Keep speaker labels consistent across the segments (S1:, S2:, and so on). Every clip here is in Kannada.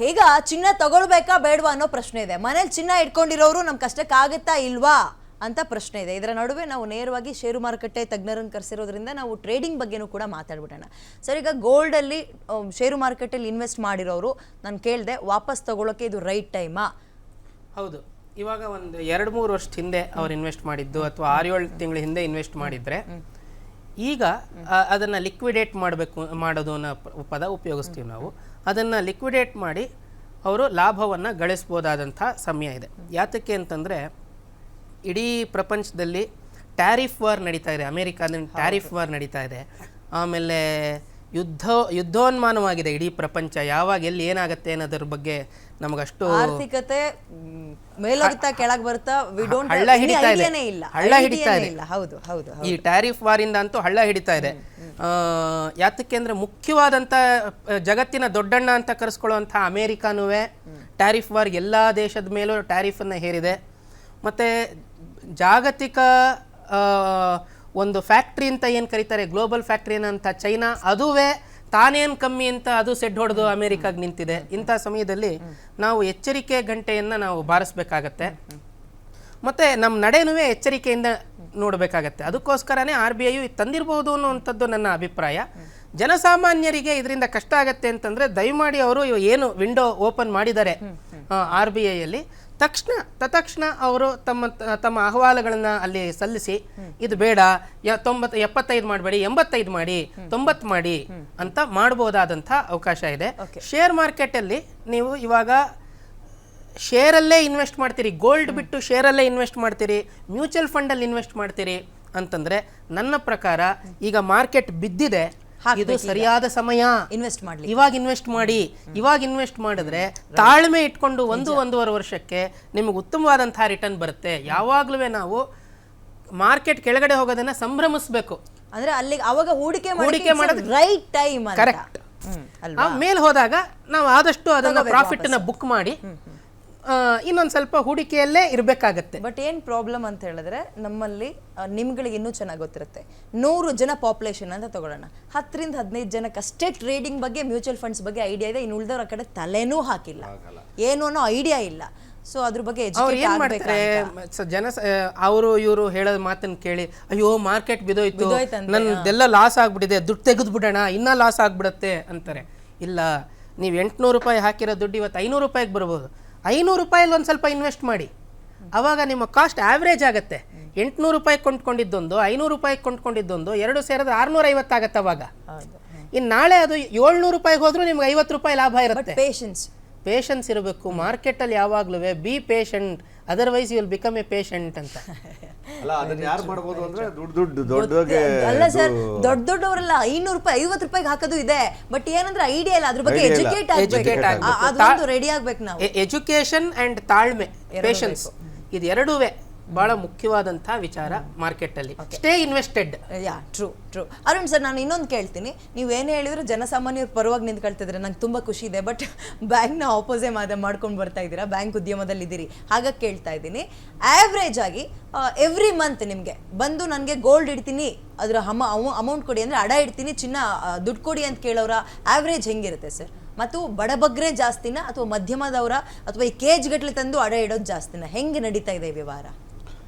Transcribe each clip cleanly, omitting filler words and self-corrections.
S1: ಈಗ ಚಿನ್ನ ತಗೊಳ್ಬೇಕಾ ಬೇಡವಾ ಅನ್ನೋ ಪ್ರಶ್ನೆ ಇದೆ. ಮನೇಲಿ ಚಿನ್ನ ಇಟ್ಕೊಂಡಿರೋರು ನಮ್ಮ ಕಷ್ಟಕ್ಕಾಗುತ್ತಾ ಇಲ್ವಾ ಅಂತ ಪ್ರಶ್ನೆ ಇದೆ. ಇದರ ನಡುವೆ ನಾವು ನೇರವಾಗಿ ಷೇರು ಮಾರುಕಟ್ಟೆ ತಜ್ಞರನ್ನು ಕರೆಸಿರೋದ್ರಿಂದ ನಾವು ಟ್ರೇಡಿಂಗ್ ಬಗ್ಗೆನೂ ಕೂಡ ಮಾತಾಡ್ಬಿಡೋಣ. ಸರ್, ಈಗ ಗೋಲ್ಡಲ್ಲಿ ಷೇರು ಮಾರುಕಟ್ಟೆಯಲ್ಲಿ ಇನ್ವೆಸ್ಟ್ ಮಾಡಿರೋರು ನಾನು ಕೇಳಿದೆ, ವಾಪಸ್ ತಗೊಳ್ಳೋಕೆ ಇದು ರೈಟ್ ಟೈಮಾ?
S2: ಹೌದು. ಇವಾಗ ಒಂದು 2-3 ವರ್ಷದ ಹಿಂದೆ ಅವ್ರು ಇನ್ವೆಸ್ಟ್ ಮಾಡಿದ್ದು ಅಥವಾ 6-7 ತಿಂಗಳ ಹಿಂದೆ ಇನ್ವೆಸ್ಟ್ ಮಾಡಿದ್ರೆ ಈಗ ಅದನ್ನು ಲಿಕ್ವಿಡೇಟ್ ಮಾಡೋದು ಅನ್ನೋ ಪದ ಉಪಯೋಗಿಸ್ತೀವಿ ನಾವು. ಅದನ್ನು ಲಿಕ್ವಿಡೇಟ್ ಮಾಡಿ ಅವರು ಲಾಭವನ್ನು ಗಳಿಸ್ಬೋದಾದಂಥ ಸಮಯ ಇದೆ. ಯಾತಕ್ಕೆ ಅಂತಂದರೆ ಇಡೀ ಪ್ರಪಂಚದಲ್ಲಿ ಟ್ಯಾರಿಫ್ ವಾರ್ ನಡೀತಾ ಇದೆ. ಅಮೇರಿಕಾದಿಂದ ಟ್ಯಾರಿಫ್ ವಾರ್ ನಡೀತಾ ಇದೆ. ಆಮೇಲೆ ಯುದ್ಧೋನ್ಮಾನವಾಗಿದೆ ಇಡೀ ಪ್ರಪಂಚ. ಯಾವಾಗ ಎಲ್ಲಿ ಏನಾಗುತ್ತೆ ಅನ್ನೋದ್ರ ಬಗ್ಗೆ ನಮಗಷ್ಟು
S1: ಆರ್ಥಿಕತೆ ಮೇಲೋಗ್ತಾ ಕೆಳಗೆ ಬರ್ತಾ
S2: ಹಳ್ಳ ಹಿಡಿತಾ ಇದೆ. ಈ ಟ್ಯಾರಿಫ್ ವಾರಿಂದ ಅಂತೂ ಹಳ್ಳ ಹಿಡಿತಾ ಇದೆ. ಯಾತಕ್ಕೆ ಅಂದ್ರೆ ಮುಖ್ಯವಾದಂಥ ಜಗತ್ತಿನ ದೊಡ್ಡಣ್ಣ ಅಂತ ಕರೆಸ್ಕೊಳ್ಳುವಂಥ ಅಮೇರಿಕಾನೂ ಟ್ಯಾರಿಫ್ ವಾರ್ ಎಲ್ಲ ದೇಶದ ಮೇಲೂ ಟ್ಯಾರಿಫನ್ನು ಹೇರಿದೆ. ಮತ್ತು ಜಾಗತಿಕ ಒಂದು ಫ್ಯಾಕ್ಟ್ರಿ ಅಂತ ಏನು ಕರೀತಾರೆ, ಗ್ಲೋಬಲ್ ಫ್ಯಾಕ್ಟ್ರಿ ಅಂತ ಚೈನಾ, ಅದುವೇ ತಾನೇನು ಕಮ್ಮಿ ಅಂತ ಅದು ಸೆಡ್ ಹೊಡೆದು ಅಮೇರಿಕಾಗೆ ನಿಂತಿದೆ. ಇಂಥ ಸಮಯದಲ್ಲಿ ನಾವು ಎಚ್ಚರಿಕೆ ಗಂಟೆಯನ್ನು ನಾವು ಬಾರಿಸ್ಬೇಕಾಗತ್ತೆ. ಮತ್ತು ನಮ್ಮ ನಡೆನೂ ಎಚ್ಚರಿಕೆಯಿಂದ ನೋಡಬೇಕಾಗತ್ತೆ. ಅದಕ್ಕೋಸ್ಕರನೇ RBI ತಂದಿರಬಹುದು ಅನ್ನುವಂಥದ್ದು ನನ್ನ ಅಭಿಪ್ರಾಯ. ಜನಸಾಮಾನ್ಯರಿಗೆ ಇದರಿಂದ ಕಷ್ಟ ಆಗತ್ತೆ ಅಂತಂದರೆ ದಯಮಾಡಿ ಅವರು ಏನು ವಿಂಡೋ ಓಪನ್ ಮಾಡಿದ್ದಾರೆ RBIಯಲ್ಲಿ ತತ್ಕ್ಷಣ ಅವರು ತಮ್ಮ ಅಹವಾಲುಗಳನ್ನು ಅಲ್ಲಿ ಸಲ್ಲಿಸಿ, ಇದು ಬೇಡ, 75 ಮಾಡಬೇಡಿ, 85 ಮಾಡಿ, 90 ಮಾಡಿ ಅಂತ ಮಾಡ್ಬೋದಾದಂಥ ಅವಕಾಶ ಇದೆ. ಶೇರ್ ಮಾರ್ಕೆಟಲ್ಲಿ ನೀವು ಇವಾಗ ಶೇರಲ್ಲೇ ಇನ್ವೆಸ್ಟ್ ಮಾಡ್ತೀರಿ, ಗೋಲ್ಡ್ ಬಿಟ್ಟು ಶೇರಲ್ಲೇ ಇನ್ವೆಸ್ಟ್ ಮಾಡ್ತೀರಿ, ಮ್ಯೂಚುವಲ್ ಫಂಡಲ್ಲಿ ಇನ್ವೆಸ್ಟ್ ಮಾಡ್ತೀರಿ ಅಂತಂದರೆ ನನ್ನ ಪ್ರಕಾರ ಈಗ ಮಾರ್ಕೆಟ್ ಬಿದ್ದಿದೆ, ಇದು ಸರಿಯಾದ ಸಮಯ ಇನ್ವೆಸ್ಟ್ ಮಾಡಿ. ಇವಾಗ ಇನ್ವೆಸ್ಟ್ ಮಾಡಿದ್ರೆ ತಾಳ್ಮೆ ಇಟ್ಕೊಂಡು 1-1.5 ವರ್ಷಕ್ಕೆ ನಿಮಗೆ ಉತ್ತಮವಾದಂತಹ ರಿಟರ್ನ್ ಬರುತ್ತೆ. ಯಾವಾಗ್ಲೂ ನಾವು ಮಾರ್ಕೆಟ್ ಕೆಳಗಡೆ ಹೋಗೋದನ್ನ ಸಂಭ್ರಮಿಸಬೇಕು.
S1: ಅಂದ್ರೆ ಅಲ್ಲಿ ಅವಾಗ ಹೂಡಿಕೆ ಮಾಡೋದು ರೈಟ್ ಟೈಮ್.
S2: ಕರೆಕ್ಟ್. ಮೇಲೆ ಹೋದಾಗ ನಾವು ಆದಷ್ಟು ಅದನ್ನ ಪ್ರಾಫಿಟ್ ನ ಬುಕ್ ಮಾಡಿ ಇನ್ನೊಂದು ಸ್ವಲ್ಪ ಹೂಡಿಕೆಯಲ್ಲೇ ಇರಬೇಕಾಗತ್ತೆ.
S1: ಬಟ್ ಏನು ಪ್ರಾಬ್ಲಮ್ ಅಂತ ಹೇಳಿದ್ರೆ, ನಮ್ಮಲ್ಲಿ ನಿಮ್ಗಳಿಗೆ ಇನ್ನೂ ಚೆನ್ನಾಗಿ ಗೊತ್ತಿರುತ್ತೆ, 100 ಜನ ಪಾಪ್ಯುಲೇಷನ್ ಅಂತ ತಗೊಳ್ಳೋಣ, 10ರಿಂದ 15 ಜನಕ್ಕಷ್ಟೇ ಟ್ರೇಡಿಂಗ್ ಬಗ್ಗೆ, ಮ್ಯೂಚುವಲ್ ಫಂಡ್ಸ್ ಬಗ್ಗೆ ಐಡಿಯಾ ಇದೆ. ಇನ್ನು ಉಳಿದವರ ಕಡೆ ತಲೆನೂ ಹಾಕಿಲ್ಲ, ಏನು ಅನ್ನೋ ಐಡಿಯಾ ಇಲ್ಲ. ಸೊ ಅದ್ರ ಬಗ್ಗೆ
S2: ಅವರು ಇವರು ಹೇಳೋದು ಮಾತನ್ನು ಕೇಳಿ, ಅಯ್ಯೋ ಮಾರ್ಕೆಟ್ ಬಿದೋಯ್ತು, ನನ್ನದೆಲ್ಲ ಲಾಸ್ ಆಗ್ಬಿಟ್ಟಿದೆ, ದುಡ್ಡು ತೆಗೆದು ಬಿಡೋಣ, ಇನ್ನೂ ಲಾಸ್ ಆಗ್ಬಿಡತ್ತೆ ಅಂತಾರೆ. ಇಲ್ಲ, ನೀವು 800 ರೂಪಾಯಿ ಹಾಕಿರೋ ದುಡ್ಡು ಇವತ್ತು 500 ರೂಪಾಯಿಗೆ ಬರ್ಬೋದು. 500 ರೂಪಾಯಲ್ಲಿ ಒಂದು ಸ್ವಲ್ಪ ಇನ್ವೆಸ್ಟ್ ಮಾಡಿ, ಆವಾಗ ನಿಮ್ಮ ಕಾಸ್ಟ್ ಆವ್ರೇಜ್ ಆಗುತ್ತೆ. 800 ರೂಪಾಯಿ ಕೊಂಡ್ಕೊಂಡಿದ್ದೊಂದು 500 ರೂಪಾಯಿ ಕೊಂಡ್ಕೊಂಡಿದ್ದೊಂದು 2 ಸೇರಿದ್ರೆ 650 ಆಗತ್ತೆ. ಅವಾಗ ಇನ್ನು ನಾಳೆ ಅದು 700 ರೂಪಾಯಿಗೆ ಹೋದ್ರೂ ನಿಮ್ಗೆ 50 ರೂಪಾಯಿ ಲಾಭ ಇರುತ್ತೆ. ಪೇಷನ್ಸ್ ಇರಬೇಕು ಮಾರ್ಕೆಟಲ್ಲಿ ಯಾವಾಗಲೂ. Be patient, otherwise you will become a patient ಅಂತ.
S1: ಅಲ್ಲ ಸರ್, ದೊಡ್ಡವರೆಲ್ಲ 500 ರೂಪಾಯಿ 50 ರೂಪಾಯಿಗೆ ಹಾಕೋದು ಇದೆ. ಬಟ್ ಏನಂದ್ರೆ ಐಡಿಯಾ ಇಲ್ಲ, ಅದ್ರ ಬಗ್ಗೆ ಎಜುಕೇಟ್ ಆಗಬೇಕು, ರೆಡಿ ಆಗ್ಬೇಕು ನಾವು.
S2: ಎಜುಕೇಶನ್ ಅಂಡ್ ತಾಳ್ಮೆ, ಪೇಷನ್ಸ್, ಇದು ಎರಡೂ ಬಹಳ ಮುಖ್ಯವಾದಂತಹ ವಿಚಾರ ಮಾರ್ಕೆಟಲ್ಲಿ. Stay invested.
S1: True. Arun sir, ನಾನು ಇನ್ನೊಂದು ಕೇಳ್ತೀನಿ. ನೀವು ಏನು ಹೇಳಿದ್ರು ಜನಸಾಮಾನ್ಯರ ಪರವಾಗಿ ನಿಂತ್ಕೊಳ್ತಿದ್ರೆ ನಂಗೆ ತುಂಬ ಖುಷಿ ಇದೆ. ಬಟ್ ಬ್ಯಾಂಕ್ನ ಆಪೋಸೇ ಮಾಡ್ಕೊಂಡು ಬರ್ತಾ ಇದ್ದೀರಾ, ಬ್ಯಾಂಕ್ ಉದ್ಯಮದಲ್ಲಿ ಇದ್ದೀರಿ, ಹಾಗಾಗಿ ಕೇಳ್ತಾ ಇದ್ದೀನಿ. ಆವ್ರೇಜ್ ಆಗಿ ಎವ್ರಿ ಮಂತ್ ನಿಮಗೆ ಬಂದು ನನಗೆ ಗೋಲ್ಡ್ ಇಡ್ತೀನಿ, ಅದರ ಅಮೌಂಟ್ ಕೊಡಿ ಅಂದರೆ ಅಡ ಇಡ್ತೀನಿ, ಚಿನ್ನ ದುಡ್ಡು ಕೊಡಿ ಅಂತ ಕೇಳೋರ ಆವ್ರೇಜ್ ಹೆಂಗಿರುತ್ತೆ ಸರ್? ಮತ್ತು ಬಡಬಗ್ರೆ ಜಾಸ್ತಿನ ಅಥವಾ ಮಧ್ಯಮದವರ ಅಥವಾ ಈ ಕೇಜ್ ಗಟ್ಟಲೆ ತಂದು ಅಡ ಇಡೋದು ಜಾಸ್ತಿನ? ಹೆಂಗೆ ನಡೀತಾ ಇದೆ ವ್ಯವಹಾರ?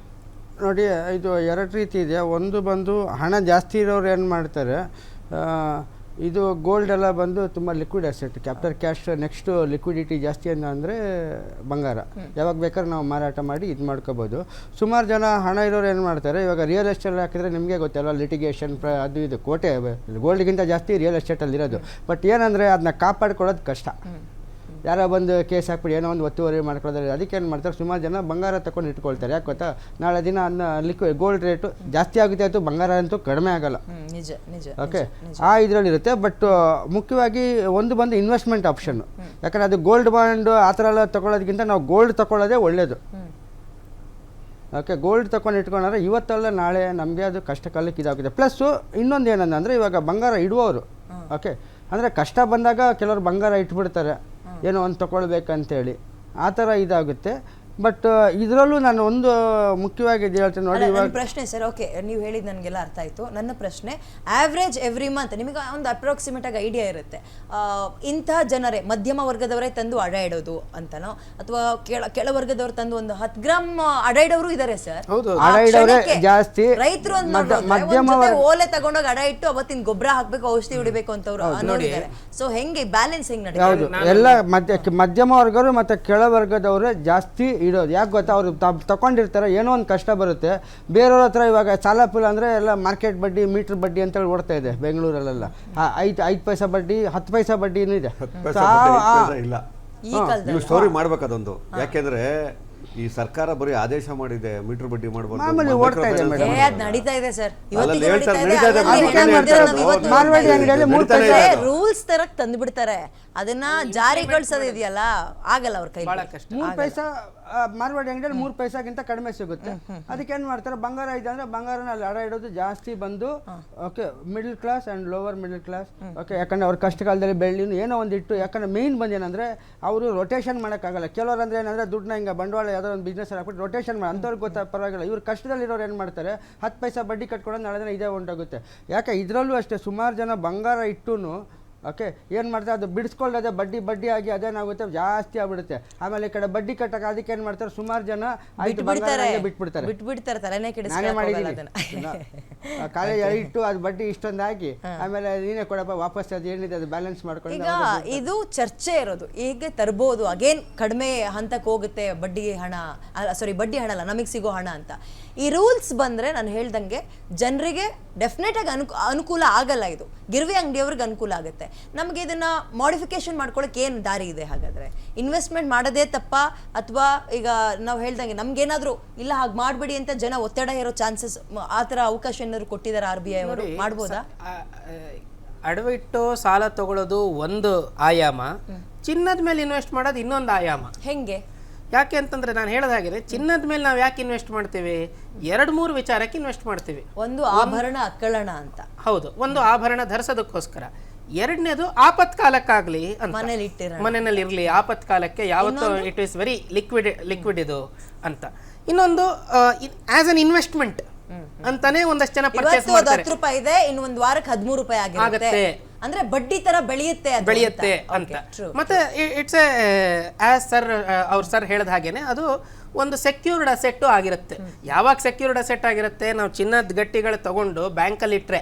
S3: ನೋಡಿ, ಇದು 2 ರೀತಿ ಇದೆ. ಒಂದು ಬಂದು ಹಣ ಜಾಸ್ತಿ ಇರೋರು ಏನು ಮಾಡ್ತಾರೆ, ಇದು ಗೋಲ್ಡ್ ಎಲ್ಲ ಬಂದು ತುಂಬ liquid asset, capital cash. Next liquidity ಜಾಸ್ತಿ ಅಂದರೆ ಬಂಗಾರ, ಯಾವಾಗ ಬೇಕಾದ್ರೆ ನಾವು ಮಾರಾಟ ಮಾಡಿ ಇದು ಮಾಡ್ಕೋಬೋದು. ಸುಮಾರು ಜನ ಹಣ ಇರೋರು ಏನು ಮಾಡ್ತಾರೆ, ಇವಾಗ ರಿಯಲ್ ಎಸ್ಟೇಟ್ ಹಾಕಿದ್ರೆ ನಿಮಗೆ ಗೊತ್ತಲ್ಲ, ಲಿಟಿಗೇಷನ್ ಅದು ಇದು ಕೋಟೆ, ಗೋಲ್ಡ್ಗಿಂತ ಜಾಸ್ತಿ ರಿಯಲ್ ಎಸ್ಟೇಟಲ್ಲಿ ಇರೋದು. ಬಟ್ ಏನಂದರೆ ಅದನ್ನ ಕಾಪಾಡ್ಕೊಳ್ಳೋದು ಕಷ್ಟ. ಯಾರೋ ಬಂದು ಕೇಸ್ ಹಾಕ್ಬಿಟ್ಟು ಏನೋ ಒಂದು ಒತ್ತುವರಿ ಮಾಡ್ಕೊಳ್ಳೋದ್ರೆ ಅದಕ್ಕೆ ಏನು ಮಾಡ್ತಾರೆ, ಸುಮಾರು ಜನ ಬಂಗಾರ ತಗೊಂಡು ಇಟ್ಕೊಳ್ತಾರೆ. ಯಾಕೆ ಗೊತ್ತಾ, ನಾಳೆ ದಿನ ಅದನ್ನ ಗೋಲ್ಡ್ ರೇಟು ಜಾಸ್ತಿ ಆಗುತ್ತೆ, ಆಯಿತು ಬಂಗಾರ ಅಂತೂ ಕಡಿಮೆ ಆಗಲ್ಲ. ಓಕೆ, ಆ ಇದರಲ್ಲಿರುತ್ತೆ. ಬಟ್ ಮುಖ್ಯವಾಗಿ ಒಂದು ಬಂದು ಇನ್ವೆಸ್ಟ್ಮೆಂಟ್ ಆಪ್ಷನ್ನು. ಯಾಕಂದರೆ ಅದು ಗೋಲ್ಡ್ ಬಾಂಡು ಆ ಥರ ಎಲ್ಲ ತೊಗೊಳೋದಕ್ಕಿಂತ ನಾವು ಗೋಲ್ಡ್ ತೊಗೊಳ್ಳೋದೇ ಒಳ್ಳೆಯದು. ಓಕೆ, ಗೋಲ್ಡ್ ತೊಗೊಂಡು ಇಟ್ಕೊಂಡ್ರೆ ಇವತ್ತಲ್ಲ ನಾಳೆ ನಮಗೆ ಅದು ಕಷ್ಟ ಕಾಲಕ್ಕೆ ಇದಾಗುತ್ತೆ. ಪ್ಲಸ್ಸು ಇನ್ನೊಂದು ಏನಂದರೆ, ಇವಾಗ ಬಂಗಾರ ಇಡುವವರು, ಓಕೆ, ಅಂದರೆ ಕಷ್ಟ ಬಂದಾಗ ಕೆಲವರು ಬಂಗಾರ ಇಟ್ಬಿಡ್ತಾರೆ, ಏನೋ ಒಂದು ತೊಗೊಳ್ಬೇಕಂತೇಳಿ, ಆ ಥರ ಇದಾಗುತ್ತೆ. ಬಟ್ ಇದರಲ್ಲೂ ನಾನು ಒಂದು ಮುಖ್ಯವಾಗಿ ಇದು ಹೇಳ್ತೀನಿ ನೋಡಿ.
S1: ನನ್ನ ಪ್ರಶ್ನೆ ಸರ್, ಓಕೆ ನೀವು ಹೇಳಿದ ನನಗೆಲ್ಲ ಅರ್ಥ ಆಯಿತು. ನನ್ನ ಪ್ರಶ್ನೆ, ಆವ್ರೇಜ್ ಎವ್ರಿ ಮಂತ್ ನಿಮಗೆ ಒಂದು ಅಪ್ರಾಕ್ಸಿಮೇಟ್ ಆಗಿ ಐಡಿಯಾ ಇರುತ್ತೆ, ಇಂಥ ಜನರೇ ಮಧ್ಯಮ ವರ್ಗದವರೇ ತಂದು ಅಡ ಇಡೋದು ಅಂತನೋ, ಅಥವಾ ಕೆಳವರ್ಗದವ್ರು ತಂದು ಒಂದು 10 ಗ್ರಾಮ್ ಅಡ ಇಡೋರು ಇದ್ದಾರೆ ಸರ್.
S3: ಅಡ ಇಡೋರೇ ಜಾಸ್ತಿ.
S1: ರೈತರು ಓಲೆ ತಗೊಂಡೋಗಿ ಅಡ ಇಟ್ಟು ಅವತ್ತಿನ ಗೊಬ್ಬರ ಹಾಕ್ಬೇಕು, ಔಷಧಿ ಹೊಡಿಬೇಕು ಅಂತವ್ರು ಅನ್ನೋದಿದ್ದಾರೆ. ಸೊ ಹೆಂಗೆ ಬ್ಯಾಲೆನ್ಸ್ ಹೆಂಗ್
S3: ಹೌದು, ಎಲ್ಲ ಮಧ್ಯಮ ವರ್ಗರು ಮತ್ತೆ ಕೆಳವರ್ಗದವರೇ ಜಾಸ್ತಿ ಇಡೋದು. ಯಾಕೆ ಗೊತ್ತಾ, ಅವರು ತಗೊಂಡಿರ್ತಾರೆ, ಏನೋ ಒಂದು ಕಷ್ಟ ಬರುತ್ತೆ. ಬೇರೆಯವ್ರ ಹತ್ರ ಇವಾಗ ಸಾಲ ಫುಲ್ ಅಂದರೆ ಎಲ್ಲ ಮಾರ್ಕೆಟ್ ಬಡ್ಡಿ, ಮೀಟರ್ ಬಡ್ಡಿ ಅಂತೇಳಿ ಓಡ್ತಾ ಇದೆ ಬೆಂಗಳೂರಲ್ಲೆಲ್ಲ. 5 ಪೈಸಾ ಬಡ್ಡಿ, 10 ಪೈಸಾ ಬಡ್ಡಿನೂ ಇದೆ.
S4: ಇಲ್ಲ, ನೀವು ಸ್ಟೋರಿ ಮಾಡ್ಬೇಕದೊಂದು. ಯಾಕೆಂದ್ರೆ ಈ ಸರ್ಕಾರ ಬರೀ ಆದೇಶ ಮಾಡಿದೆ ಮೀಟರ್ ಬಡ್ಡಿ ಮಾಡಬಹುದು.
S1: ನಡೀತಾ ಇದೆ ಸರ್, ರೂಲ್ಸ್ ತರಕ್ ತಂದು ಬಿಡ್ತಾರೆ, ಅದನ್ನ ಜಾರಿಗೊಳಿಸೋದಿದೆಯಲ್ಲ ಆಗಲ್ಲ ಅವ್ರ ಕೈ.
S3: 3 ಪೈಸಾ ಮಾರ್ವಾಡಿ ಅಂಗಡಿಯಲ್ಲಿ 3 ಪೈಸಾಗಿಂತ ಕಡಿಮೆ ಸಿಗುತ್ತೆ. ಅದಕ್ಕೆ ಏನ್ ಮಾಡ್ತಾರೆ, ಬಂಗಾರ ಇದೆ ಅಂದ್ರೆ ಬಂಗಾರನ ಅಲ್ಲಿ ಅಡ ಇಡೋದು ಜಾಸ್ತಿ ಬಂದು. Okay, middle class and lower middle class. Okay, ಯಾಕಂದ್ರೆ ಅವ್ರ ಕಷ್ಟ ಕಾಲದಲ್ಲಿ ಬೆಳ್ಳಿನೂ ಏನೋ ಒಂದಿಟ್ಟು. ಯಾಕಂದ್ರೆ ಮೇನ್ ಬಂದು ಏನಂದ್ರೆ ಅವರು ರೊಟೇಷನ್ ಮಾಡೋಕ್ಕಾಗಲ್ಲ. ಕೆಲವರು ಅಂದ್ರೆ ಏನಂದ್ರೆ ದುಡ್ಡನ್ನ ಹಿಂಗೆ ಬಂಡವಾಳ ಯಾವುದೋ ಒಂದು ಬಿಸ್ನೆಸ್ ಹಾಕ್ಬಿಟ್ಟು ರೊಟೇಷನ್ ಮಾಡಿ ಅಂಥವ್ರಿಗೆ ಗೊತ್ತಾ ಪರವಾಗಿಲ್ಲ. ಇವ್ರು ಕಷ್ಟದಲ್ಲಿರೋರು ಏನು ಮಾಡ್ತಾರೆ, 10 ಪೈಸಾ ಬಡ್ಡಿ ಕಟ್ಕೊಂಡು ನಾಳೆ ದಿನ ಇದೇ ಹೊಂಟೋಗುತ್ತೆ. ಯಾಕೆ ಇದರಲ್ಲೂ ಅಷ್ಟೇ ಸುಮಾರು ಜನ ಬಂಗಾರ ಇಟ್ಟು ಓಕೆ ಏನು ಮಾಡ್ತಾರೆ, ಅದು ಬಿಡಿಸ್ಕೊಳ್ಳೋದೆ ಬಡ್ಡಿ ಆಗಿ ಅದೇನಾಗುತ್ತೆ, ಜಾಸ್ತಿ ಆಗ್ಬಿಡುತ್ತೆ. ಆಮೇಲೆ ಈ ಕಡೆ ಬಡ್ಡಿ ಕಟ್ಟಕ್ಕೆ ಅದಕ್ಕೆ ಏನು ಮಾಡ್ತಾರೆ, ಸುಮಾರು ಜನ
S1: ಬಿಟ್ಬಿಡ್ತಾರೆ, ತಲೆನೇ
S3: ನಾನೇ ಮಾಡಿದ್ದೀನಿ. ಕಾಲೇಜ್ ಇಟ್ಟು ಅದು ಬಡ್ಡಿ ಇಷ್ಟೊಂದು ಹಾಕಿ ಆಮೇಲೆ ನೀನೇ ಕೊಡಪ್ಪ ವಾಪಸ್, ಅದು ಏನಿದೆ ಅದು ಬ್ಯಾಲೆನ್ಸ್ ಮಾಡ್ಕೊಂಡು.
S1: ಈಗ ಇದು ಚರ್ಚೆ ಇರೋದು ಹೇಗೆ ತರ್ಬೋದು, ಅಗೇನ್ ಕಡಿಮೆ ಹಂತಕ್ಕೆ ಹೋಗುತ್ತೆ ಬಡ್ಡಿ ಹಣ, ಸಾರಿ ಬಡ್ಡಿ ಹಣ ಅಲ್ಲ, ನಮಗೆ ಸಿಗೋ ಹಣ ಅಂತ. ಈ ರೂಲ್ಸ್ ಬಂದ್ರೆ ನಾನು ಹೇಳ್ದಂಗೆ ಜನರಿಗೆ ಡೆಫಿನೆಟ್ ಆಗಿ ಅನುಕೂಲ ಆಗಲ್ಲ. ಇದು ಗಿರ್ವಿ ಅಂಗಡಿಯವ್ರಿಗೆ ಅನುಕೂಲ ಆಗುತ್ತೆ. ನಮಗೆ ಇದನ್ನ ಮಾಡಿಫಿಕೇಶನ್ ಮಾಡ್ಕೊಳಕ್ಕೆ ಏನು ದಾರಿ ಇದೆ? ಹಾಗಾದ್ರೆ ಇನ್ವೆಸ್ಟ್ಮೆಂಟ್ ಮಾಡೋದೇ ತಪ್ಪ, ಅಥವಾ ಈಗ ನಾವು ಹೇಳ್ದಂಗೆ ನಮ್ಗೇನಾದ್ರೂ ಇಲ್ಲ ಹಾಗೆ ಮಾಡ್ಬೇಡಿ ಅಂತ ಜನ ಒತ್ತಡ ಇರೋ ಚಾನ್ಸಸ್, ಆ ಥರ ಅವಕಾಶ ಏನಾದ್ರು ಕೊಟ್ಟಿದ್ದಾರೆ RBI ಅವರು, ಮಾಡ್ಬೋದಾ?
S2: ಅಡವಿಟ್ಟು ಸಾಲ ತಗೊಳ್ಳೋದು ಒಂದು ಆಯಾಮ, ಚಿನ್ನದ ಮೇಲೆ ಇನ್ವೆಸ್ಟ್ ಮಾಡೋದು ಇನ್ನೊಂದು ಆಯಾಮ.
S1: ಹೆಂಗೆ?
S2: ಯಾಕೆ ಅಂತಂದ್ರೆ ನಾನು ಹೇಳೋದಾಗಿದೆ, ಚಿನ್ನದ ಮೇಲೆ ನಾವು ಯಾಕೆ ಇನ್ವೆಸ್ಟ್ ಮಾಡ್ತೀವಿ, 2-3 ವಿಚಾರಕ್ಕೆ ಇನ್ವೆಸ್ಟ್ ಮಾಡ್ತೀವಿ.
S1: ಒಂದು ಆಭರಣ ಅಕ್ಕಳಣ ಅಂತ.
S2: ಹೌದು, ಒಂದು ಆಭರಣ ಧರಿಸೋದಕ್ಕೋಸ್ಕರ. ಎರಡನೇದು ಆಪತ್ಕಾಲಕ್ಕಾಗ್ಲಿ ಅಂತ, ಮನೆಯಲ್ಲಿ ಇರಲಿ ಆಪತ್ಕಾಲಕ್ಕೆ, ಯಾವತ್ತೂ ಇಟ್ ಈಸ್ ವೆರಿ ಲಿಕ್ವಿಡ್ ಇದು ಅಂತ. ಇನ್ನೊಂದು ಆಸ್ ಅನ್ ಇನ್ವೆಸ್ಟ್ಮೆಂಟ್ ಅಂತಾನೆ ಒಂದಷ್ಟು ಜನ ಪರ್ಚೇಸ್ ಮಾಡ್ತಾರೆ.
S1: 10 ರೂಪಾಯಿ ಇದೆ, ಇನ್ನು ಒಂದು ವಾರಕ್ಕೆ 13 ರೂಪಾಯಿ ಆಗುತ್ತೆ ಅಂದ್ರೆ ಬಡ್ಡಿ ತರ ಬೆಳೆಯುತ್ತೆ
S2: ಅಂತ. ಮತ್ತೆ ಇಟ್ಸ್ ಆಸ್ ಅವ್ರ ಸರ್ ಹೇಳಿದ ಹಾಗೇನೆ ಅದು ಒಂದು ಸೆಕ್ಯೂರ್ಡ್ ಅಸೆಟ್ ಆಗಿರುತ್ತೆ. ಯಾವಾಗ ಸೆಕ್ಯೂರ್ಡ್ ಅಸೆಟ್ ಆಗಿರುತ್ತೆ, ನಾವು ಚಿನ್ನದ ಗಟ್ಟಿಗಳು ತಗೊಂಡು ಬ್ಯಾಂಕಲ್ಲಿ ಇಟ್ರೆ,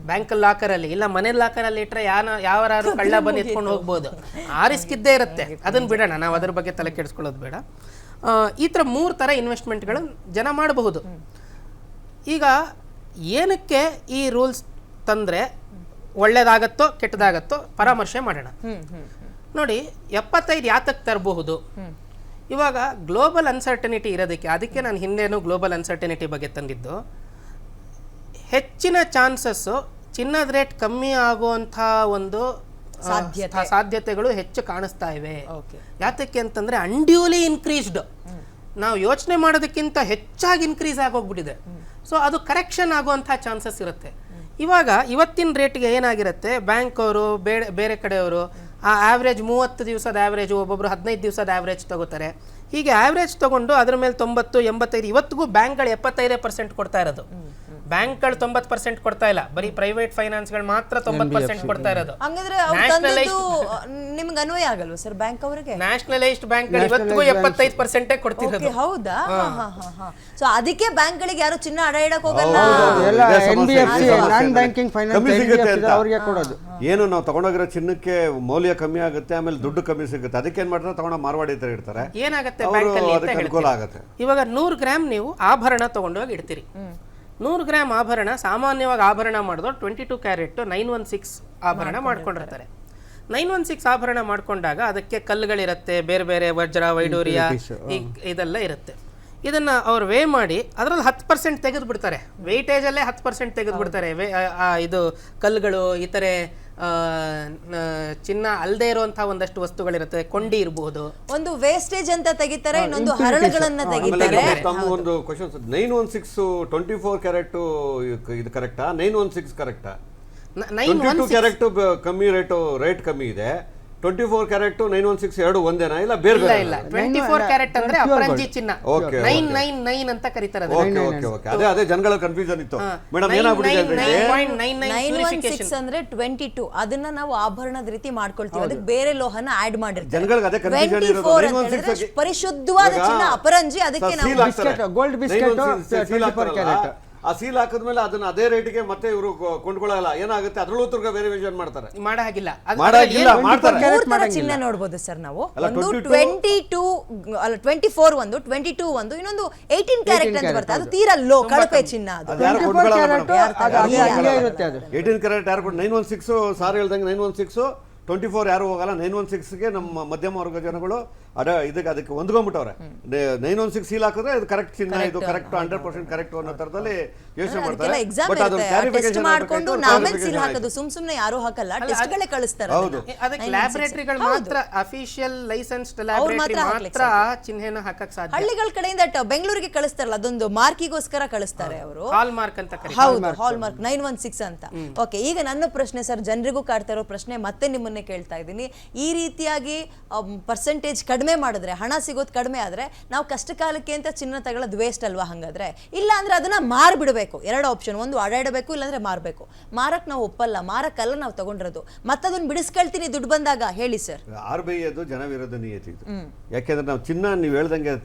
S2: ಬ್ಯಾಂಕಲ್ಲಿ ಲಾಕರಲ್ಲಿ ಇಲ್ಲ ಮನೇಲಿ ಲಾಕರಲ್ಲಿ ಇಟ್ರೆ ಯಾರು ಕಳ್ಳ ಬಂದು ಎತ್ಕೊಂಡು ಹೋಗ್ಬೋದು, ಆ ರಿಸ್ಕ್ ಇದ್ದೇ ಇರುತ್ತೆ. ಅದನ್ನ ಬಿಡೋಣ, ನಾವು ಅದ್ರ ಬಗ್ಗೆ ತಲೆ ಕೆಡಿಸ್ಕೊಳ್ಳೋದು ಬೇಡ. ಈ ಥರ 3 ಥರ ಇನ್ವೆಸ್ಟ್ಮೆಂಟ್ಗಳು ಜನ ಮಾಡಬಹುದು. ಈಗ ಏನಕ್ಕೆ ಈ ರೂಲ್ಸ್ ತಂದ್ರೆ ಒಳ್ಳೇದಾಗತ್ತೋ ಕೆಟ್ಟದಾಗತ್ತೋ ಪರಾಮರ್ಶೆ ಮಾಡೋಣ. ನೋಡಿ, 75 ಯಾತಕ್ಕೆ ತರಬಹುದು? ಇವಾಗ ಗ್ಲೋಬಲ್ ಅನ್ಸರ್ಟನಿಟಿ ಇರೋದಕ್ಕೆ, ಅದಕ್ಕೆ ನಾನು ಹಿಂದೇನು ಗ್ಲೋಬಲ್ ಅನ್ಸರ್ಟನಿಟಿ ಬಗ್ಗೆ ತಂದಿದ್ದು. ಹೆಚ್ಚಿನ ಚಾನ್ಸಸ್ಸು ಚಿನ್ನದ ರೇಟ್ ಕಮ್ಮಿ ಆಗುವಂಥ ಒಂದು ಸಾಧ್ಯತೆಗಳು ಹೆಚ್ಚು ಕಾಣಿಸ್ತಾ ಇವೆ. ಯಾತಕ್ಕೆ ಅಂತಂದ್ರೆ ಅನ್ಡ್ಯೂಲಿ ಇನ್ಕ್ರೀಸ್ಡ್, ನಾವು ಯೋಚನೆ ಮಾಡೋದಕ್ಕಿಂತ ಹೆಚ್ಚಾಗಿ ಇನ್ಕ್ರೀಸ್ ಆಗೋಗ್ಬಿಟ್ಟಿದೆ. ಸೊ ಅದು ಕರೆಕ್ಷನ್ ಆಗುವಂಥ ಚಾನ್ಸಸ್ ಇರುತ್ತೆ. ಇವಾಗ ಇವತ್ತಿನ ರೇಟ್ಗೆ ಏನಾಗಿರುತ್ತೆ, ಬ್ಯಾಂಕ್ ಅವರು ಬೇರೆ ಕಡೆಯವರು ಆ ಆವ್ರೇಜ್ 30 ದಿವಸದ ಆವ್ರೇಜ್, ಒಬ್ಬೊಬ್ರು 15 ದಿವಸದ ಆವ್ರೇಜ್ ತಗೋತಾರೆ. ಹೀಗೆ ಆವ್ರೇಜ್ ತಗೊಂಡು ಅದ್ರ ಮೇಲೆ 90, 85, ಇವತ್ತಿಗೂ ಬ್ಯಾಂಕ್ಗಳು 75% ಕೊಡ್ತಾ ಇರೋದು. ಬ್ಯಾಂಕ್ಗಳು 90% ಕೊಡ್ತಾ ಇಲ್ಲ, ಬರೀ ಪ್ರೈವೇಟ್ ಫೈನಾನ್ಸ್ಗಳು ಮಾತ್ರ 90% ಕೊಡ್ತಾ ಇರೋದು.
S1: ನಿಮ್ಗೆ ಅನ್ವಯ ಆಗಲ್ವಾ ಸರ್ ಬ್ಯಾಂಕ್ ಅವರಿಗೆ?
S2: ನ್ಯಾಷನಲೈಸ್ಡ್ ಬ್ಯಾಂಕ್ಗಳು ಇವತ್ತಿಗೂ 75% ಕೊಡ್ತಿರೋದು.
S1: ಹೌದಾ? ಸೊ ಅದಕ್ಕೆ ಬ್ಯಾಂಕ್ಗಳಿಗೆ ಯಾರು ಚಿನ್ನ ಅಡ ಇಡಕ್ ಹೋಗಲ್ಲ.
S4: ಏನು ನಾವು ತಗೊಂಡೋಗಿರೋ ಚಿನ್ನಕ್ಕೆ ಮೌಲ್ಯ ಕಮ್ಮಿ ಆಗುತ್ತೆ, ಆಮೇಲೆ ದುಡ್ಡು ಕಮ್ಮಿ ಸಿಗುತ್ತೆ. ಅದಕ್ಕೆ ಏನ್ ಮಾಡ್ತಾರೆ, ತಗೊಂಡ ಮಾರ್ವಾಡಿ ತರ ಇಡ್ತಾರೆ.
S2: ಏನಾಗುತ್ತೆ,
S4: ಅನುಕೂಲ ಆಗುತ್ತೆ.
S2: ಇವಾಗ 100 ಗ್ರಾಮ್ ನೀವು ಆಭರಣ ತಗೊಂಡೋಗಿ ಇಡ್ತೀರಿ. 100 ಗ್ರಾಮ್ ಆಭರಣ ಸಾಮಾನ್ಯವಾಗಿ ಆಭರಣ ಮಾಡಿದ್ರು 22 ಕ್ಯಾರೆಟ್ 916 ಆಭರಣ ಮಾಡ್ಕೊಂಡಿರ್ತಾರೆ. 916 ಆಭರಣ ಮಾಡ್ಕೊಂಡಾಗ ಅದಕ್ಕೆ ಕಲ್ಲುಗಳಿರುತ್ತೆ, ಬೇರೆ ಬೇರೆ ವಜ್ರ, ವೈಡೂರ್ಯ ಇದೆಲ್ಲ ಇರುತ್ತೆ. ಇದನ್ನ ಅವ್ರು ವೇ ಮಾಡಿ ಅದರಲ್ಲಿ 10% ತೆಗೆದು ಬಿಡ್ತಾರೆ. ವೆಯ್ಟೇಜಲ್ಲೇ 10% ತೆಗೆದು ಬಿಡ್ತಾರೆ. ಇದು ಕಲ್ಲುಗಳು, ಇತರೆ ಚಿನ್ನ ಅಲ್ಲದೆ ಇರುವಂತಹ ಒಂದಷ್ಟು ವಸ್ತುಗಳಿರುತ್ತೆ, ಕೊಂಡಿ ಇರಬಹುದು.
S1: ಒಂದು ವೇಸ್ಟೇಜ್ ಅಂತ ತೆಗಿತಾರೆ, ಇನ್ನೊಂದು ಹರಳುಗಳನ್ನ ತೆಗಿತಾರೆ.
S4: ಒಂದು ಕ್ವೆಶ್ಚನ್, 916 24 ಕ್ಯಾರೆಟ್ ಇದು ಕರೆಕ್ಟಾ? 916 ಕರೆಕ್ಟಾ? 22 ಕ್ಯಾರೆಟ್ ಕಮ್ಮಿ ರೇಟ್ ಕಮ್ಮಿ ಇದೆ. 24 ಕ್ಯಾರೆಟ್ 916 ಎರಡು ಒಂದೇನಾ ಇಲ್ಲ ಬೇರೆ
S2: ಇಲ್ಲ
S4: ಬೇರೆ
S2: ಇಲ್ಲ 24 ಕ್ಯಾರೆಟ್ ಅಂದ್ರೆ ಅಪರಂಜಿ ಚಿನ್ನ
S4: Okay,
S2: 999 ಅಂತ ಕರೀತಾರೆ ಅದನ್ನ.
S4: ಓಕೆ ಅದೇ ಜನಗಳ ಕನ್ಫ್ಯೂಷನ್ ಇತ್ತು ಮೇಡಮ್ ಏನಾಗ್ಬಿಟ್ಟಿದೆ ಅಂದ್ರೆ
S2: 999 purification
S1: 916 ಅಂದ್ರೆ 22 ಅದನ್ನ ನಾವು ಆಭರಣದ ರೀತಿ ಮಾಡ್ಕೊಳ್ತೀವಿ, ಅದಕ್ಕೆ ಬೇರೆ ಲೋಹನ ಆಡ್ ಮಾಡಿರ್ತಾರೆ.
S4: ಜನಗಳಿಗೆ ಅದೇ confusion ಇರೋದು.
S1: 24 ಅಂತ
S4: 916
S1: ಹೇಳಿದ್ರೆ ಪರಿಶುದ್ಧವಾದ ಚಿನ್ನ ಅಪರಂಜಿ, ಅದಕ್ಕೆ ನಾವು
S3: gold biscuit, 24 ಕ್ಯಾರೆಟ್.
S4: ಆ ಸೀಲ್ ಹಾಕಿದ್ಮೇಲೆ ಅದನ್ನ ಅದೇ ರೇಟಿಗೆ ಮತ್ತೆ ಇವರು ಕೊಂಡ್ಕೊಳ್ಳಲ್ಲ, ಏನಾಗುತ್ತೆ ಅದ್ರಲ್ಲೂ ತಿರ್ಗ ವೇರಿಯೇಷನ್ ಮಾಡ್ತಾರೆ.
S2: ಮಾಡೋ ಹಾಗಿಲ್ಲ
S4: ಮಾಡಾಗಿಲ್ಲ ಮಾಡ್ತಾರೆ.
S1: ಮೂರ್ ತರ ಚಿನ್ನ ನೋಡಬಹುದು ಸರ್ ನಾವು. ಒಂದು 22 ಅಲ್ಲ 24 ಒಂದು 22 ಒಂದು, ಇನ್ನೊಂದು 18 ಕ್ಯಾರೆಟ್ ಅಂತ ಬರ್ತದೆ, ಅದು ತೀರಾ ಲೋ ಕಳಪೆ ಚಿನ್ನ ಅದು.
S4: ಅದು ಯಾರು
S3: 24
S4: ಕೊಂಡ್ಕೊಳ್ಳಲ್ಲ
S3: ಕ್ಯಾರೆಟ್
S4: ಮೇಡಮ್.
S3: ಅದು ಅದೇ ಇರುತ್ತೆ ಅದು.
S4: 18 ಕ್ಯಾರೆಟ್ ಯಾರು 916 ಸಾರ್ ಹೇಳ್ದಂಗೆ 916 24 ಯಾರು ಹೋಗಲ್ಲ. 916ಗೆ ನಮ್ಮ ಮಧ್ಯಮ ವರ್ಗ ಜನಗಳು ಅದಕ್ಕೆ ಹೊಂದ್ಕೊಂಡ್ಬಿಟ್ಟವ್ರೆ. 916 ಸೀಲ್ ಹಾಕಿದ್ರೆ ಇದು ಕರೆಕ್ಟ್ ಚಿನ್ನ, ಇದು ಕರೆಕ್ಟ್ 100% ಕರೆಕ್ಟ್ ಅನ್ನೋ ತರದಲ್ಲಿ ಯೋಚನೆ ಮಾಡ್ತಾರೆ.
S1: ಎಕ್ಸಾಮ್
S4: ಬಟ್ ಅದನ್ನ
S1: ಟೆಸ್ಟ್
S4: ಕ್ಲಾರಿಫಿಕೇಶನ್
S1: ಮಾಡ್ಕೊಂಡು ನಾವೇನ್ ಸೀಲ್ ಹಾಕೋದು, ಸುಮ್ನೆ ಯಾರು ಹಾಕಲ್ಲ, ಟೆಸ್ಟ್ ಗಳೇ ಕಳಿಸ್ತಾರೆ.
S4: ಹೌದು.
S2: ಅದಕ್ಕೆ ಲ್ಯಾಬೊರೇಟರಿಗಳು ಮಾತ್ರ ಅಫಿಷಿಯಲ್ ಲೈಸೆನ್ಸ್ಡ್ ಲ್ಯಾಬೊರೇಟರಿ ಮಾತ್ರ ಚಿಹ್ನೆನ ಹಾಕಕ್ ಸಾಧ್ಯ.
S1: ಹಳ್ಳಿಗಳ ಕಡೆಯಿಂದ ಬೆಂಗಳೂರಿಗೆ ಕಳಿಸ್ತಾರಲ್ಲ, ಅದೊಂದು ಮಾರ್ಕಿಗೋಸ್ಕರ ಕಳಿಸ್ತಾರೆ ಅವರು.
S2: ಹಾಲ್ ಮಾರ್ಕ್ ಅಂತ ಕರೀತಾರೆ.
S1: ಹೌದು, ಹಾಲ್ ಮಾರ್ಕ್ 916 ಅಂತ. ಓಕೆ, ಈಗ ನನ್ನ ಪ್ರಶ್ನೆ ಸರ್, ಜನರಿಗೂ ಕಾಡ್ತಾ ಇರೋ ಪ್ರಶ್ನೆ ಮತ್ತೆ ನಿಮ್ಮನ್ನೇ ಕೇಳ್ತಾ ಇದ್ದೀನಿ. ಈ ರೀತಿಯಾಗಿ ಪರ್ಸೆಂಟೇಜ್ ಕಡಿಮೆ ಮಾಡಿದ್ರೆ, ಹಣ ಸಿಗೋದು ಕಡಿಮೆ ಆದ್ರೆ ನಾವು ಕಷ್ಟ ಕಾಲಕ್ಕೆ ಅಂತ ಚಿನ್ನ ತಗೊಳ್ಳೋದು ವೇಸ್ಟ್ ಅಲ್ವಾ? ಹಂಗಾದ್ರೆ ಇಲ್ಲ ಅಂದ್ರೆ ಅದನ್ನ ಮಾರ್ಬಿಡ್ಬೇಕು. ಎರಡು ಆಪ್ಷನ್, ಒಂದು ಅಡಾಡಬೇಕು, ಇಲ್ಲಾಂದ್ರೆ ಮಾರ್ಬೇಕು. ಮಾರಕ್ ನಾವು ಒಪ್ಪಲ್ಲ, ಮಾರಕ್ಕಲ್ಲ ನಾವು ತಗೊಂಡಿರೋದು, ಮತ್ತದನ್ನ ಬಿಡಿಸ್ಕೊಳ್ತೀನಿ ದುಡ್ಡು ಬಂದಾಗ. ಹೇಳಿ ಸರ್.
S4: RBI ಅದು ಜನ ವಿರೋಧ ನೀತಿ ಇದು. ಯಾಕೆಂದ್ರೆ ನಾವು ಚಿನ್ನ ನೀವು ಹೇಳ್ದಂಗೆ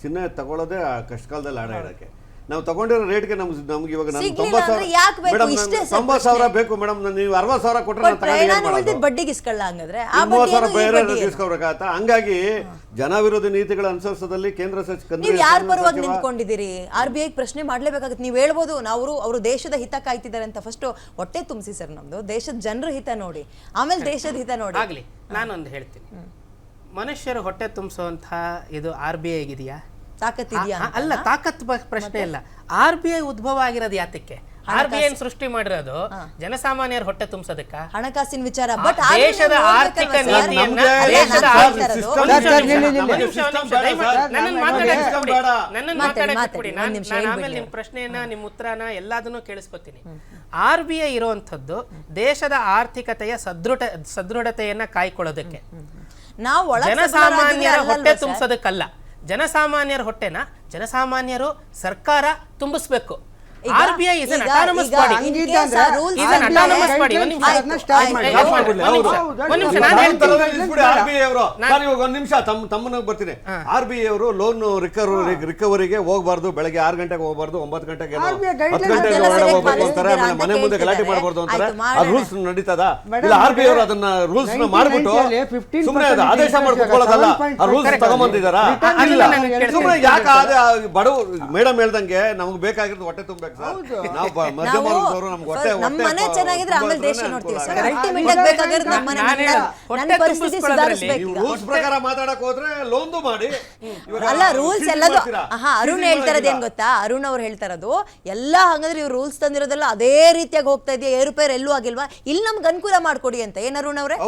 S4: ಚಿನ್ನ ತಗೊಳ್ಳೋದೇ ಕಷ್ಟ ಕಾಲದಲ್ಲಿ ಆಡಾಡಕ್ಕೆ. ನಾವು ತಗೊಂಡಿರೋ ರೇಟ್ಗೆ ನಮ್ಗೆ ಇವಾಗ ನಾನು 90,000 ಬೇಕು ಮೇಡಮ್, ನೀವು 60,000 ಕೊಟ್ಟರೆ ನಾನು ತಗೊಂಡು
S1: ಬಡ್ಡಿಗೆ ಇಸ್ಕೊಳ್ಳ ಹಂಗಾದ್ರೆ
S4: 30,000 ಬೇರೆ ಇಸ್ಕೋಬೇಕಾಗತ್ತ. ಹಂಗಾಗಿ ಜನ ವಿರೋಧಿ ನೀತಿಗಳ ಅನುಸರಿಸೋದಲ್ಲಿ ಕೇಂದ್ರ
S1: ನೀವು ಯಾರ ಪರವಾಗಿ ನಿಂತ್ಕೊಂಡಿದ್ದೀರಿ? RBI ಪ್ರಶ್ನೆ ಮಾಡ್ಲೇಬೇಕಾಗುತ್ತೆ. ನೀವು ಹೇಳ್ಬೋದು ಅವರು ದೇಶದ ಹಿತ ಕಾಯ್ತಿದ್ದಾರೆ ಅಂತ. ಫಸ್ಟ್ ಹೊಟ್ಟೆ ತುಂಬಿಸಿ ಸರ್, ನಮ್ದು ದೇಶದ ಜನರ ಹಿತ ನೋಡಿ, ಆಮೇಲೆ ದೇಶದ ಹಿತ ನೋಡಿ.
S2: ಆಗ್ಲಿ, ನಾನೊಂದು ಹೇಳ್ತೀನಿ. ಮನುಷ್ಯರು ಹೊಟ್ಟೆ ತುಂಬಿಸುವಂತ ಇದು RBI ಇದೆಯಾ?
S1: ತಾಕತ್ತಿದೆಯಾ?
S2: ಅಲ್ಲ, ತಾಕತ್ ಪ್ರಶ್ನೆ ಇಲ್ಲ. RBI ಉದ್ಭವ ಆಗಿರೋದು ಯಾತಕ್ಕೆ? RBI ಸೃಷ್ಟಿ ಮಾಡಿರೋದು ಜನಸಾಮಾನ್ಯರ ಹೊಟ್ಟೆ ತುಂಬಿಸೋದಕ್ಕ,
S1: ಹಣಕಾಸಿನ ವಿಚಾರ. ಬಟ್
S2: ದೇಶದ ಆರ್ಥಿಕ ನೀತಿಯನ್ನ ಆಮೇಲೆ ನಿಮ್ ಪ್ರಶ್ನೆಯನ್ನ ನಿಮ್ ಉತ್ತರನ ಎಲ್ಲದನ್ನು ಕೇಳಿಸ್ಕೊತೀನಿ. RBI ಇರುವಂತದ್ದು ದೇಶದ ಆರ್ಥಿಕತೆಯ ಸದೃಢತೆಯನ್ನ ಕಾಯ್ಕೊಳ್ಳೋದಕ್ಕೆ, ಜನಸಾಮಾನ್ಯರ ಹೊಟ್ಟೆ ತುಂಬಿಸೋದಕ್ಕಲ್ಲ. ಜನಸಾಮಾನ್ಯರ ಹೊಟ್ಟೆನ ಜನಸಾಮಾನ್ಯರು ಸರ್ಕಾರ ತುಂಬಿಸ್ಬೇಕು. RBI is an autonomous body. Is an autonomous body. ಒಂದು
S4: ನಿಮಿಷ ತಮ್ಮನಾಗ ಬರ್ತೀನಿ. RBI ಅವರು ಲೋನ್ ರಿಕವರಿಗೆ ಹೋಗ್ಬಾರ್ದು, ಬೆಳಗ್ಗೆ 6 ಗಂಟೆಗೆ ಹೋಗ್ಬಾರ್ದು, 9 ಗಂಟೆಗೆ 10 ಗಂಟೆಗೆ ಹೋಗ್ಬೇಕು ಅಂತಾರೆ, ಆಮೇಲೆ ಮನೆ ಮುಂದೆ ಗಲಾಟೆ ಮಾಡಬಾರ್ದು ಅಂತಾರೆ. ಆ ರೂಲ್ಸ್ ನಡೀತದ ಇಲ್ಲ? RBI ಅವರು ಅದನ್ನ ರೂಲ್ಸ್ ಮಾಡ್ಬಿಟ್ಟು ಸುಮ್ಮನೆ ಆದೇಶ ಮಾಡ್ಕೊಳ್ಳೋದಲ್ಲ, ಆ ರೂಲ್ಸ್ ತಗೊಂಬಂದಿದಾರ. ಸುಮ್ಮನೆ ಯಾಕೆ ಬಡವ ಮೇಡಮ್ ಹೇಳ್ದಂಗೆ ನಮ್ಗೆ ಬೇಕಾಗಿರೋದು ಹೊಟ್ಟೆ ತುಂಬಬೇಕು ಸರ್. ನಾವು ಮಧ್ಯಮ ವರ್ಗದವರು ನಮ್ಗೆ ಹೊಟ್ಟೆ
S1: ನಮ್ಮ ಮನೆ ಚೆನ್ನಾಗಿದ್ರೆ ಆಮೇಲೆ ದೇಶ ನೋಡ್ತೀವಿ ಸರ್. ಅಲ್ಟಿಮೇಟ್ ಆಗಿ ಬೇಕಾಗಿರೋದು ನಮ್ಮ ಮನೆ, ನನ್ನ ಪರಿಸ್ಥಿತಿ ಸುಧಾರಿಸಬೇಕು.
S4: ರೂಲ್ಸ್ ಪ್ರಕಾರ ಮಾತಾಡಕ್ ಹೋದ್ರೆ ಲೋನ್ದು ಮಾಡಿ
S1: ಅಲ್ಲ, ರೂಲ್ಸ್ ಎಲ್ಲದು. ಅರುಣ್ ಹೇಳ್ತಾರದು ಏನ್ ಗೊತ್ತಾ? ಅರುಣ್ ಅವ್ರು ಹೇಳ್ತಾರದು ಎಲ್ಲ ಹಂಗಂದ್ರೆ ಇವ್ರು ರೂಲ್ಸ್ ತಂದಿರೋದೆಲ್ಲ ಅದೇ ರೀತಿಯಾಗಿ ಹೋಗ್ತಾ ಇದೆಯಾ, ಏರುಪೇರು ಎಲ್ಲೂ ಆಗಿಲ್ವಾ, ಇಲ್ಲಿ ನಮ್ಗೆ ಅನುಕೂಲ ಮಾಡ್ಕೊಡಿ ಅಂತ. ಏನ್ ಅರುಣ್ ಅವ್ರೆ?